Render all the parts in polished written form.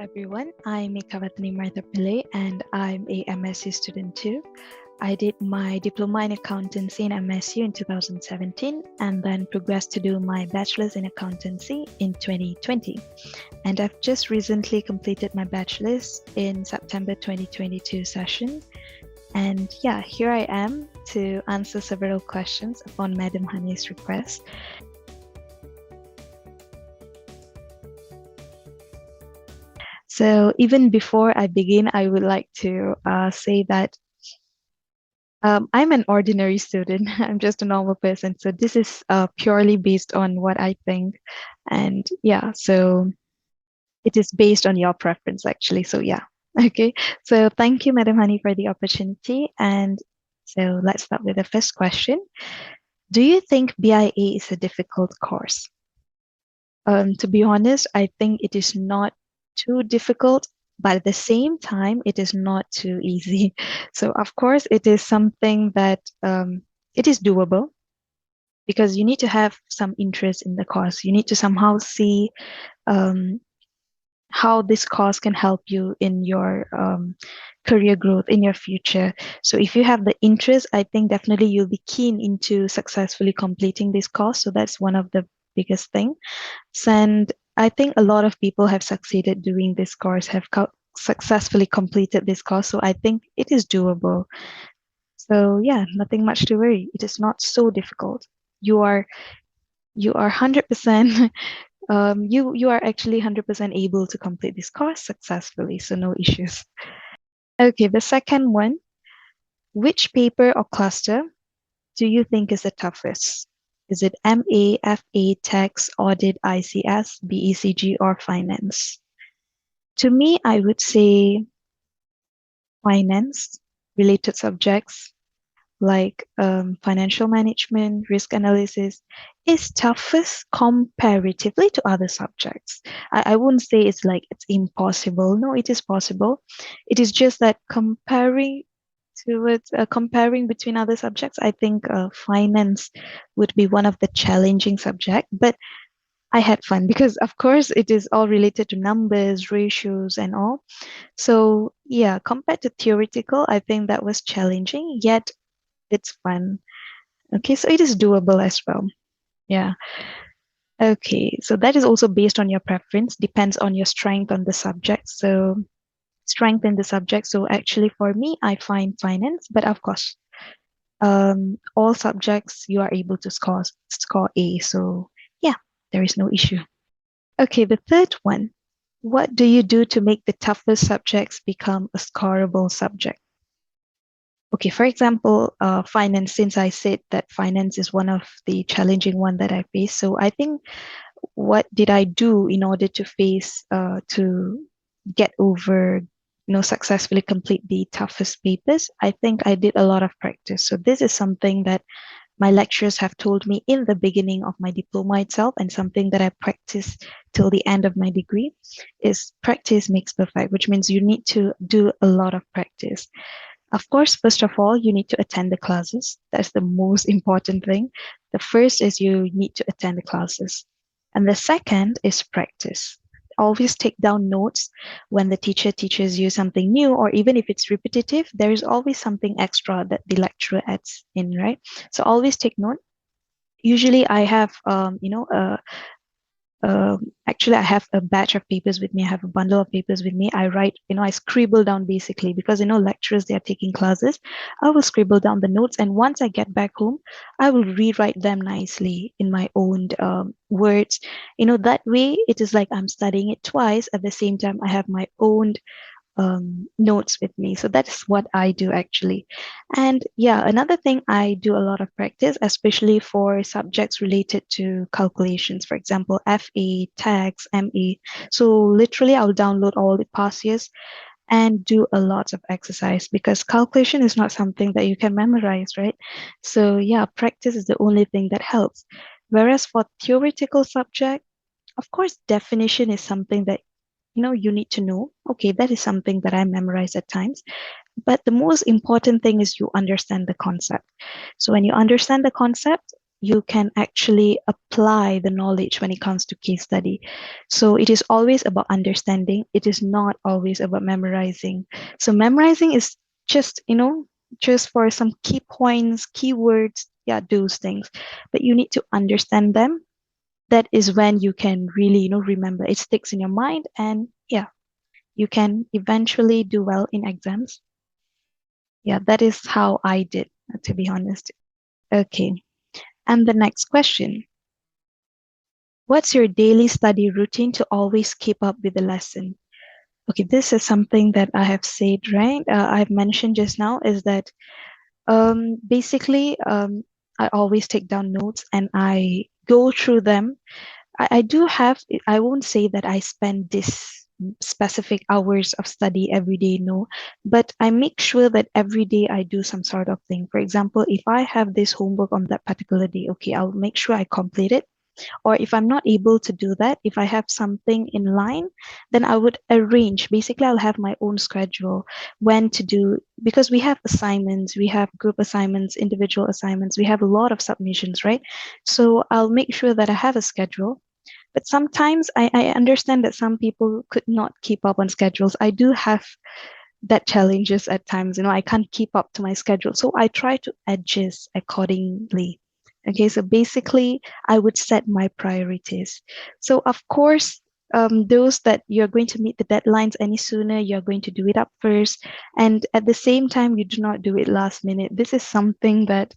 everyone. I'm Mekhavathanie Pillai and I'm a MSc student too. I did my diploma in accountancy in MSU in 2017 and then progressed to do my bachelor's in accountancy in 2020. And I've just recently completed my bachelor's in September 2022 session. And yeah, here I am to answer several questions upon Madam Hani's request. So even before I begin, I would like to say that I'm an ordinary student. I'm just a normal person. So this is purely based on what I think. And yeah, so it is based on your preference actually. So yeah, okay. So thank you, Madam Hani, for the opportunity. And so let's start with the first question. Do you think BIA is a difficult course? To be honest, I think it is not too difficult, but at the same time, it is not too easy. So, of course, it is something that it is doable because you need to have some interest in the course. You need to somehow see um, how this course can help you in your career growth in your future. So if you have the interest, I think definitely you'll be keen into successfully completing this course. So that's one of the biggest thing. And I think a lot of people have succeeded doing this course, have successfully completed this course. So I think it is doable. So yeah, nothing much to worry. It is not so difficult. You are 100% you are actually 100% able to complete this course successfully, so no issues. Okay, the second one, which paper or cluster do you think is the toughest? Is it MA, FA, Tax, Audit, ICS, BECG, or Finance? To me, I would say finance related subjects like financial management, risk analysis is toughest comparatively to other subjects. I wouldn't say it's like it's impossible. No, it is possible. It is just that comparing between other subjects, I think finance would be one of the challenging subject, but I had fun because of course it is all related to numbers, ratios and all. So yeah, compared to theoretical, I think that was challenging, yet it's fun. Okay, so it is doable as well. Yeah. Okay, so that is also based on your preference, depends on your strength on the subject. So strength in the subject. So actually for me, I find finance, but of course, all subjects you are able to score A. So yeah, there is no issue. Okay, the third one. What do you do to make the toughest subjects become a scoreable subject? Okay, for example, finance, since I said that finance is one of the challenging one that I face. So I think what did I do in order to to get over, successfully complete the toughest papers? I think I did a lot of practice. So this is something that my lecturers have told me in the beginning of my diploma itself, and something that I practice till the end of my degree is practice makes perfect, which means you need to do a lot of practice. Of course, first of all, you need to attend the classes. That's the most important thing. The first is you need to attend the classes. And the second is practice. Always take down notes when the teacher teaches you something new, or even if it's repetitive, there is always something extra that the lecturer adds in, right? So always take note. Usually I have, actually I have a batch of papers with me. I have a bundle of papers with me. I write, I scribble down basically because, lecturers, they are taking classes. I will scribble down the notes. And once I get back home, I will rewrite them nicely in my own words. That way it is like I'm studying it twice. At the same time, I have my own notes with me. So that's what I do actually. And yeah, another thing, I do a lot of practice, especially for subjects related to calculations, for example, FA, tax, MA. So literally I'll download all the past years and do a lot of exercise because calculation is not something that you can memorize, right? So yeah, practice is the only thing that helps. Whereas for theoretical subject, of course, definition is something that you need to know. Okay, that is something that I memorize at times. But the most important thing is you understand the concept. So when you understand the concept, you can actually apply the knowledge when it comes to case study. So it is always about understanding. It is not always about memorizing. So memorizing is just, just for some key points, keywords, yeah, those things. But you need to understand them. That is when you can really, remember. It sticks in your mind, and yeah, you can eventually do well in exams. Yeah, that is how I did, to be honest. Okay. And the next question. What's your daily study routine to always keep up with the lesson? Okay, this is something that I have said, right? I've mentioned just now is that basically I always take down notes and I go through them. I do have, I won't say that I spend this specific hours of study every day, no, but I make sure that every day I do some sort of thing. For example, if I have this homework on that particular day, okay, I'll make sure I complete it. Or if I'm not able to do that, if I have something in line, then I would arrange. Basically, I'll have my own schedule when to do, because we have assignments, we have group assignments, individual assignments, we have a lot of submissions, right? So I'll make sure that I have a schedule. But sometimes I understand that some people could not keep up on schedules. I do have that challenges at times. I can't keep up to my schedule. So I try to adjust accordingly. Okay, so basically, I would set my priorities. So, of course, those that you're going to meet the deadlines any sooner, you're going to do it up first. And at the same time, you do not do it last minute. This is something that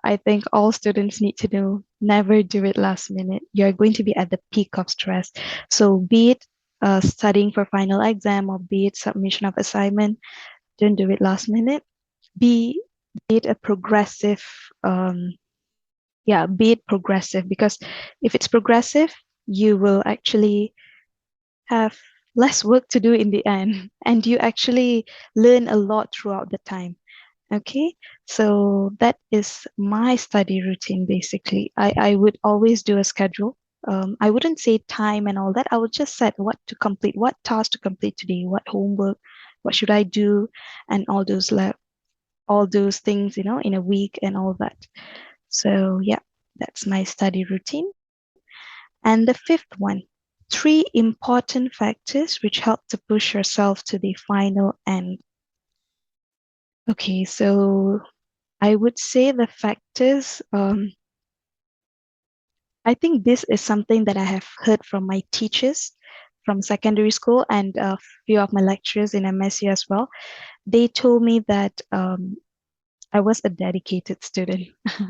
I think all students need to do. Never do it last minute. You're going to be at the peak of stress. So, be it studying for final exam or be it submission of assignment, don't do it last minute. Be, be it a progressive, be it progressive, because if it's progressive, you will actually have less work to do in the end, and you actually learn a lot throughout the time. Okay, so that is my study routine basically. I would always do a schedule. I wouldn't say time and all that. I would just set what to complete, what task to complete today, what homework, what should I do, and all those things, in a week and all that. So yeah, that's my study routine. And the fifth one, three important factors which help to push yourself to the final end. Okay, so I would say the factors, I think this is something that I have heard from my teachers from secondary school and a few of my lecturers in MSc as well. They told me that I was a dedicated student.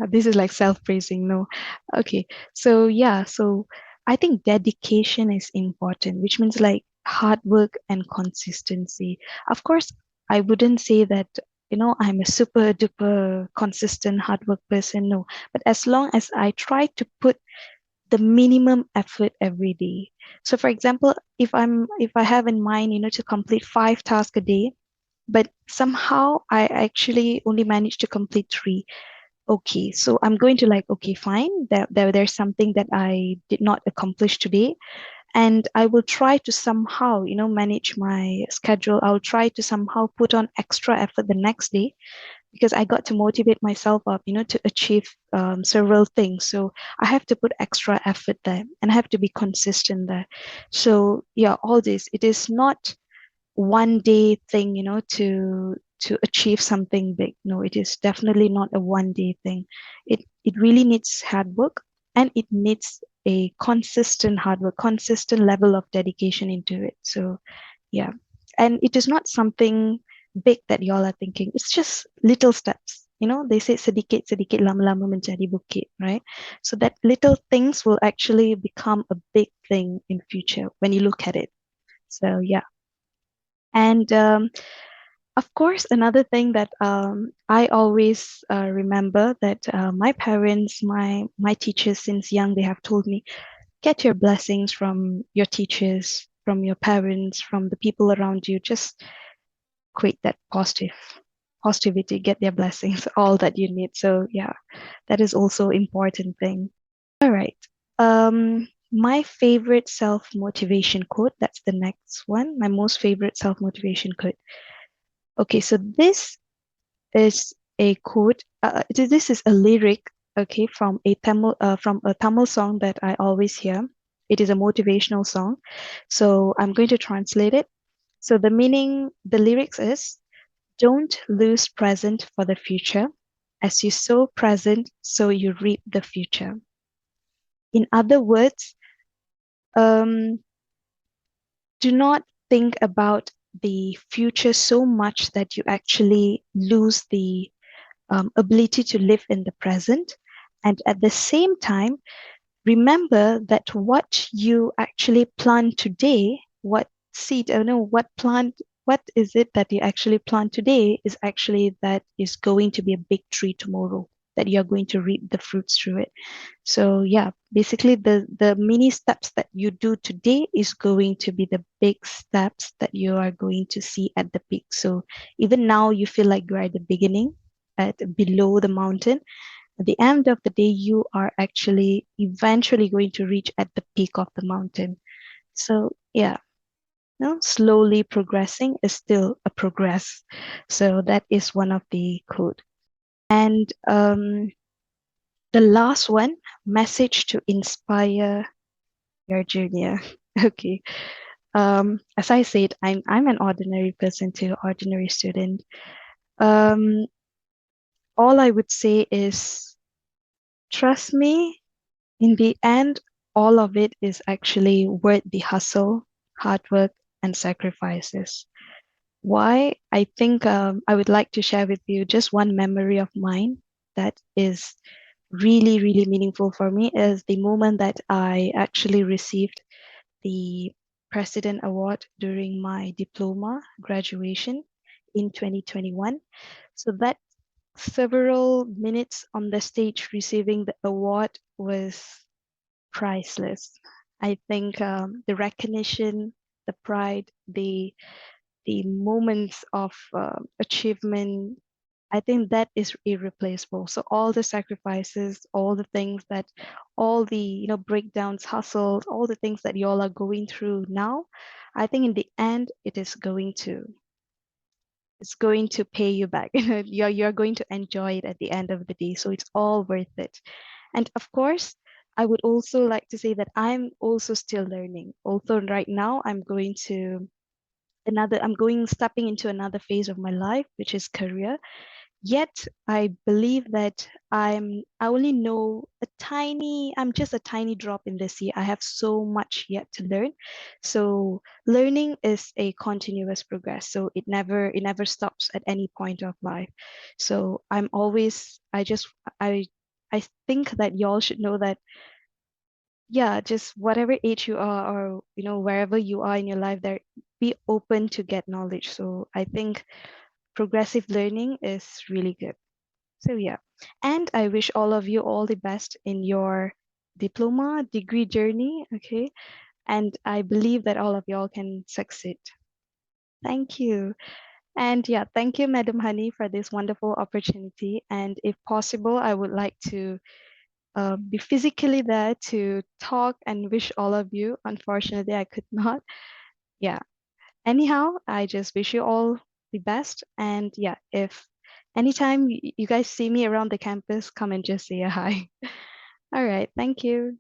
This is like self-praising, no? Okay, so yeah, so I think dedication is important, which means like hard work and consistency. Of course, I wouldn't say that, I'm a super duper consistent hard work person, no. But as long as I try to put the minimum effort every day. So for example, if I have in mind, to complete 5 tasks a day, but somehow I actually only managed to complete 3. Okay, so I'm going to like, okay, fine. There's something that I did not accomplish today, and I will try to somehow, manage my schedule. I'll try to somehow put on extra effort the next day because I got to motivate myself up, to achieve several things. So I have to put extra effort there, and I have to be consistent there. So yeah, all this, it is not one day thing, to achieve something big. No, it is definitely not a one day thing. It really needs hard work, and it needs a consistent hard work, consistent level of dedication into it. So yeah. And it is not something big that y'all are thinking. It's just little steps. They say sedikit-sedikit lama-lama menjadi bukit, right? So that little things will actually become a big thing in future when you look at it. So yeah. And of course, another thing that I always remember that my parents, my teachers since young, they have told me, get your blessings from your teachers, from your parents, from the people around you. Just create that positivity, get their blessings, all that you need. So yeah, that is also important thing. All right. My favorite self-motivation quote, that's the next one. My most favorite self-motivation quote. Okay, so this is a quote. This is a lyric okay, from a Tamil song that I always hear. It is a motivational song. So I'm going to translate it. So the meaning, the lyrics is, don't lose present for the future. As you sow present, so you reap the future. In other words, um, do not think about the future so much that you actually lose the ability to live in the present. And at the same time, remember that what you actually plant today, what seed, I don't know, what is it that you actually plant today is actually that is going to be a big tree tomorrow, that you're going to reap the fruits through it. So yeah, basically the mini steps that you do today is going to be the big steps that you are going to see at the peak. So even now you feel like you're at the beginning, at below the mountain. At the end of the day, you are actually eventually going to reach at the peak of the mountain. So yeah, no, slowly progressing is still a progress. So that is one of the quote. And the last one, message to inspire your junior. Okay. As I said, I'm an ordinary person too, ordinary student. Um, all I would say is trust me, in the end, all of it is actually worth the hustle, hard work, and sacrifices. Why? I think I would like to share with you just one memory of mine that is really, really meaningful for me is the moment that I actually received the President Award during my diploma graduation in 2021. So that several minutes on the stage receiving the award was priceless. I think the recognition, the pride, the moments of achievement, I think that is irreplaceable. So all the sacrifices, all the things that, all the breakdowns, hustles, all the things that you all are going through now, I think in the end it's going to pay you back. You're going to enjoy it at the end of the day. So it's all worth it. And of course, I would also like to say that I'm also still learning. Also, right now, stepping into another phase of my life, which is career. Yet, I believe that I only know I'm just a tiny drop in the sea. I have so much yet to learn. So learning is a continuous progress. So it never stops at any point of life. So I think that y'all should know that, yeah, just whatever age you are, or wherever you are in your life, there, be open to get knowledge. So I think progressive learning is really good. So yeah, and I wish all of you all the best in your diploma degree journey. Okay, and I believe that all of y'all can succeed. Thank you. And yeah, thank you, Madam Honey, for this wonderful opportunity. And if possible, I would like to be physically there to talk and wish all of you. Unfortunately, I could not. Yeah. Anyhow, I just wish you all the best. And yeah, if anytime you guys see me around the campus, come and just say a hi. All right. Thank you.